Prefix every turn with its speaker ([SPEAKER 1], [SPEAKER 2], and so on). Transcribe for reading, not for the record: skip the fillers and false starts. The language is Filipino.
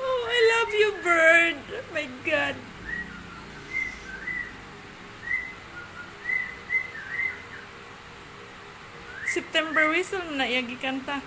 [SPEAKER 1] Oh, I love you, bird. My God. September whistle na yagi kanta.